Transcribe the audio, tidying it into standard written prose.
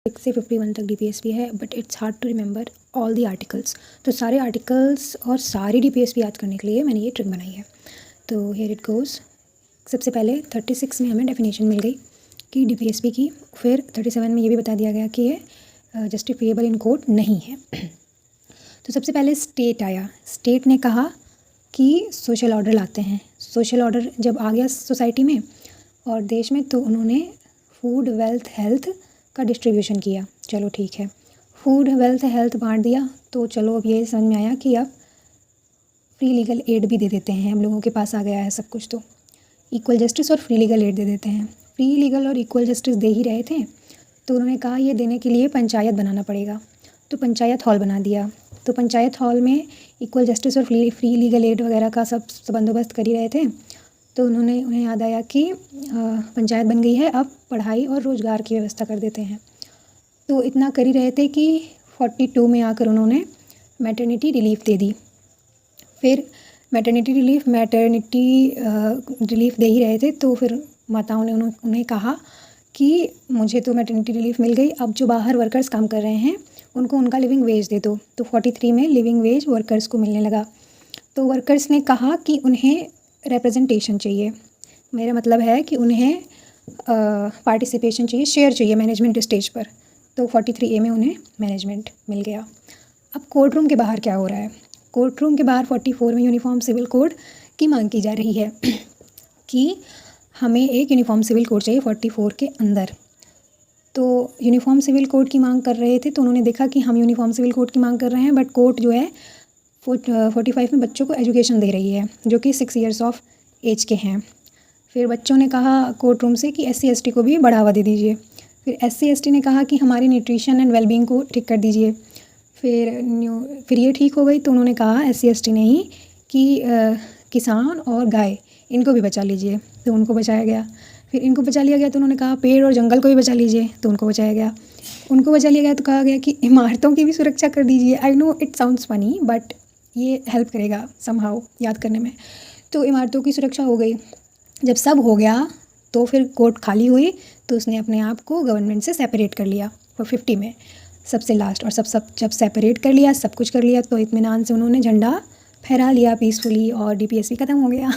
6 से 51 तक DPSP है, but it's hard to remember all the articles. तो सारे आर्टिकल्स और सारी DPSP याद करने के लिए मैंने ये ट्रिक बनाई है। तो हियर इट गोज़। सबसे पहले 36 में हमें डेफिनेशन मिल गई कि DPSP की, फिर 37 में ये भी बता दिया गया कि ये जस्टिफिएबल इन कोर्ट नहीं है। तो सबसे पहले स्टेट आया। स्टेट ने कहा कि सोशल ऑर्डर लाते हैं। सोशल ऑर्डर जब आ गया सोसाइटी में और देश में, तो उन्होंने फूड, वेल्थ, हेल्थ का डिस्ट्रीब्यूशन किया। चलो ठीक है, फूड, वेल्थ, हेल्थ बांट दिया, तो चलो अब ये समझ में आया कि अब फ्री लीगल एड भी दे देते हैं, हम लोगों के पास आ गया है सब कुछ। तो इक्वल जस्टिस और फ्री लीगल एड दे देते हैं। फ्री लीगल और इक्वल जस्टिस दे ही रहे थे, तो उन्होंने कहा ये देने के लिए पंचायत बनाना पड़ेगा। तो पंचायत हॉल बना दिया। तो पंचायत हॉल में इक्वल जस्टिस और फ्री लीगल एड वगैरह का सब बंदोबस्त कर ही रहे थे। तो उन्हें याद आया कि पंचायत बन गई है, अब पढ़ाई और रोज़गार की व्यवस्था कर देते हैं। तो इतना कर ही रहे थे कि 42 में आकर उन्होंने मैटरनिटी रिलीफ दे दी। फिर मैटरनिटी रिलीफ दे ही रहे थे, तो फिर माताओं ने उन्हें कहा कि मुझे तो मैटरनिटी रिलीफ मिल गई, अब जो बाहर वर्कर्स काम कर रहे हैं उनको उनका लिविंग वेज दे दो। तो 43 में लिविंग वेज वर्कर्स को मिलने लगा। तो वर्कर्स ने कहा कि उन्हें रिप्रेजेंटेशन चाहिए। मेरा मतलब है कि उन्हें पार्टिसिपेशन चाहिए, शेयर चाहिए मैनेजमेंट स्टेज पर। तो 43A में उन्हें मैनेजमेंट मिल गया। अब कोर्ट रूम के बाहर क्या हो रहा है? कोर्ट रूम के बाहर 44 में यूनिफॉर्म सिविल कोड की मांग की जा रही है कि हमें एक यूनिफॉर्म सिविल कोड चाहिए 44 के अंदर। तो यूनिफॉर्म सिविल कोड की मांग कर रहे थे, तो उन्होंने देखा कि हम यूनिफॉर्म सिविल कोड की मांग कर रहे हैं, बट कोर्ट जो है 45 में बच्चों को एजुकेशन दे रही है जो कि 6 ईयर्स ऑफ एज के हैं। फिर बच्चों ने कहा कोर्ट रूम से कि SC ST को भी बढ़ावा दे दीजिए। फिर SC ST ने कहा कि हमारी न्यूट्रिशन एंड वेलबींग को ठीक कर दीजिए। फिर ये ठीक हो गई, तो उन्होंने कहा SC ST ने ही कि किसान और गाय इनको भी बचा लीजिए, तो उनको बचाया गया। फिर इनको बचा लिया गया, तो उन्होंने कहा पेड़ और जंगल को भी बचा लीजिए, तो उनको बचाया गया। उनको बचा लिया गया तो कहा गया कि इमारतों की भी सुरक्षा कर दीजिए। I know it sounds funny, but ये हेल्प करेगा समहाउ याद करने में। तो इमारतों की सुरक्षा हो गई। जब सब हो गया तो फिर कोर्ट खाली हुई, तो उसने अपने आप को गवर्नमेंट से सेपरेट कर लिया और 50 में सबसे लास्ट। और सब जब सेपरेट कर लिया, सब कुछ कर लिया, तो इत्मीनान से उन्होंने झंडा फहरा लिया पीसफुली और DPSP ख़त्म हो गया।